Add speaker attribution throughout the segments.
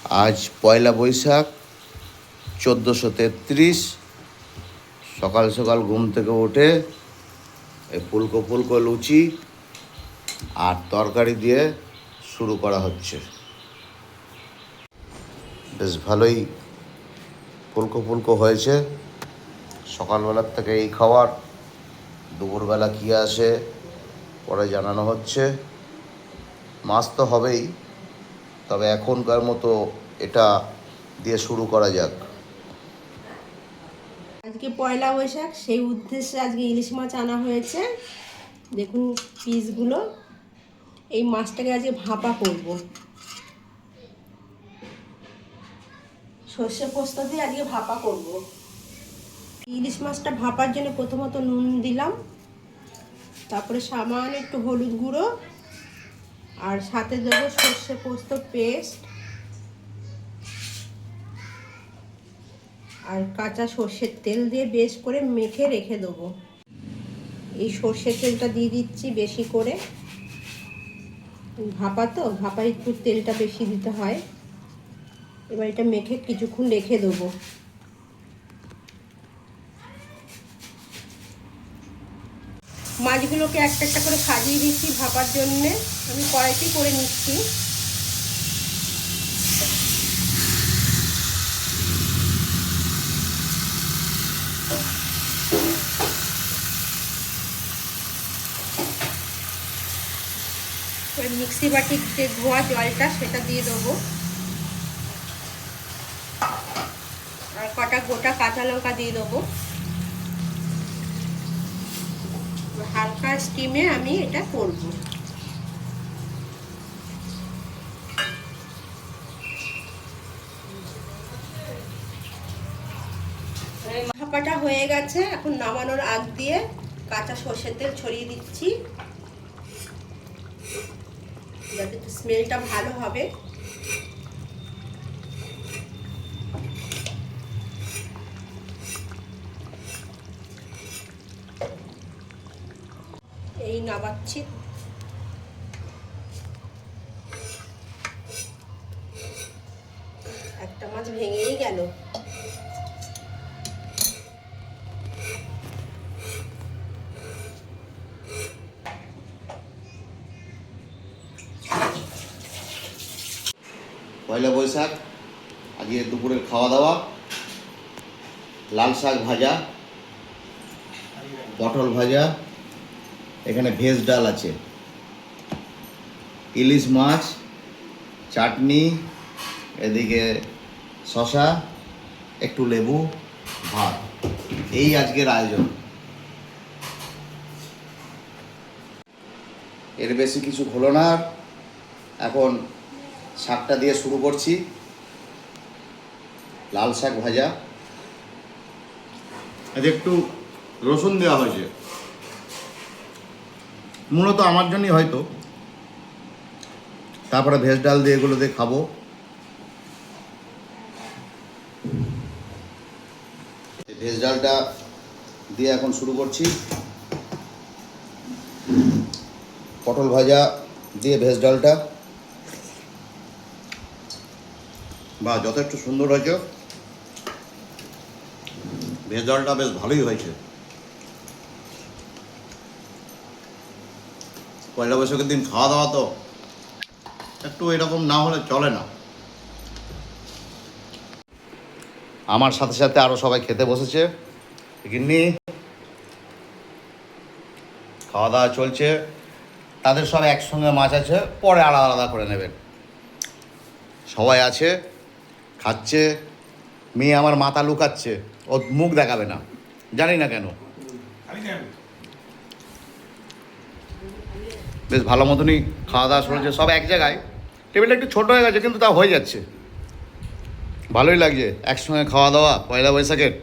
Speaker 1: আজ পয়লা বৈশাখ 1433। সকাল সকাল ঘুম থেকে উঠে এই ফুলকো ফুলকো লুচি আর তরকারি দিয়ে শুরু করা হচ্ছে। বেশ ভালোই ফুলকো ফুলকো হয়েছে। সকালবেলার থেকে এই খাবার, দুপুরবেলা কী আসে পরে জানানো হচ্ছে। মাছ তো হবেই, তবে এখনকার মতো এটা দিয়ে শুরু করা যাক।
Speaker 2: আজকে পয়লা বৈশাখ, সেই উদ্দেশ্যে আজকে ইলিশ মাছ আনা হয়েছে। দেখুন পিসগুলো। এই মাছটাকে আজকে ভাপা করব, সর্ষে পোস্ত দিয়ে আজকে ভাপা করব। ইলিশ মাছটা ভাপার জন্য প্রথমত নুন দিলাম, তারপরে সামান্য একটু হলুদ গুঁড়ো, আর সাথে দেবো সর্ষে পোস্ত পেস্ট আর কাঁচা সর্ষের তেল দিয়ে বেশ করে মেখে রেখে দেবো। এই সর্ষের তেলটা দিয়ে দিচ্ছি বেশি করে, ভাপা তো ভাপায় একটু তেলটা বেশি দিতে হয়। এবার এটা মেখে কিছুক্ষণ রেখে দেবো। মাছগুলোকে একটা একটা করে সাজিয়ে দিচ্ছি ভাপার জন্যে। আমি কড়াইতেই করে নিচ্ছি। মিক্সি বাটির যে ধোয়া জলটা সেটা দিয়ে দেবো, আর কটা গোটা কাঁচা লঙ্কা দিয়ে দেবো। হালকা স্টিমে আমি এটা করব। ভাপাটা হয়ে গেছে। এখন নামানোর আগ দিয়ে কাঁচা সর্ষের তেল ছড়িয়ে দিচ্ছি, যাতে স্মেলটা ভালো হবে। এই নামাচ্ছি। একটা মাছ ভেঙেই গেল।
Speaker 1: পয়লা বৈশাখ, আজকে দুপুরের খাওয়া দাওয়া লাল শাক ভাজা, পটল ভাজা, এখানে ভেজ ডাল আছে, ইলিশ মাছ, চাটনি, এদিকে শশা, একটু লেবু, ভাত। এই আজকের আয়োজন। এর বেশি কিছু হলো না। এখন শাকটা দিয়ে শুরু করছি। লাল শাক ভাজা, এতে একটু রসুন দেওয়া হয়েছে, মূলত আমার জন্যই হয়তো। তারপরে ভেজ ডাল দিয়ে এগুলো দিয়ে খাবো। ভেজ ডালটা দিয়ে এখন শুরু করছি। পটল ভাজা দিয়ে ভেজ ডালটা, বা যথেষ্ট সুন্দর হয়েছে। ভেজ ডালটা বেশ ভালোই হয়েছে। পয়লা বৈশাখের দিন খাওয়া দাওয়া তো একটু এরকম না হলে চলে না। আমার সাথে সাথে আরও সবাই খেতে বসেছে। গিন্নি, খাওয়া দাওয়া চলছে। তাদের সব একসঙ্গে মাছ আছে, পরে আলাদা আলাদা করে নেবেন। সবাই আছে, খাচ্ছে। মেয়ে আমার মাথা লুকাচ্ছে, ও মুখ দেখাবে না, জানি না কেন। বেশ ভালো মতনই খাওয়া দাওয়া চলছে, সব এক জায়গায়। টেবিলটা একটু ছোটো হয়ে গেছে, কিন্তু তা হয়ে যাচ্ছে। ভালোই লাগছে একসঙ্গে খাওয়া দাওয়া পয়লা বৈশাখের।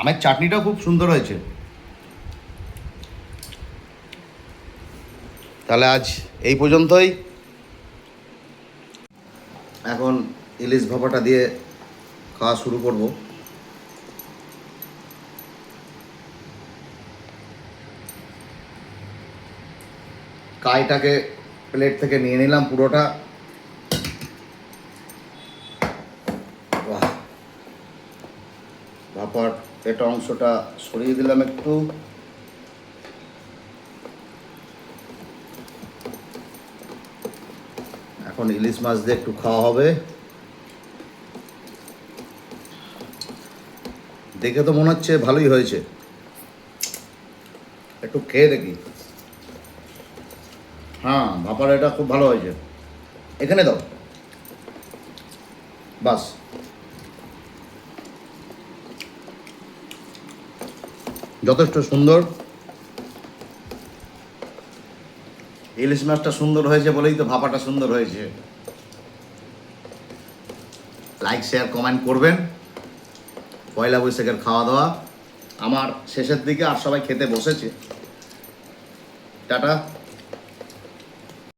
Speaker 1: আমের চাটনিটাও খুব সুন্দর হয়েছে। তাহলে আজ এই পর্যন্তই। এখন ইলিশ ভাপাটা দিয়ে খাওয়া শুরু করব। কাইটাকে প্লেট থেকে নিয়ে নিলাম পুরোটা। বাহ, ভাপার এটা অংশটা সরিয়ে দিলাম একটু। এখন ইলিশ মাছ দিয়ে একটু খাওয়া হবে। দেখে তো মনে হচ্ছে ভালোই হয়েছে, একটু খেয়ে দেখি। হ্যাঁ, ভাপার এটা খুব ভালো হয়েছে। এখানে দাও, বাস। যথেষ্ট সুন্দর। ইলিশ মাছটা সুন্দর হয়েছে বলেই তো ভাপাটা সুন্দর হয়েছে। লাইক, শেয়ার, কমেন্ট করবেন। পয়লা বৈশাখের খাওয়া দাওয়া আমার শেষের দিকে, আর সবাই খেতে বসেছে। টাটা।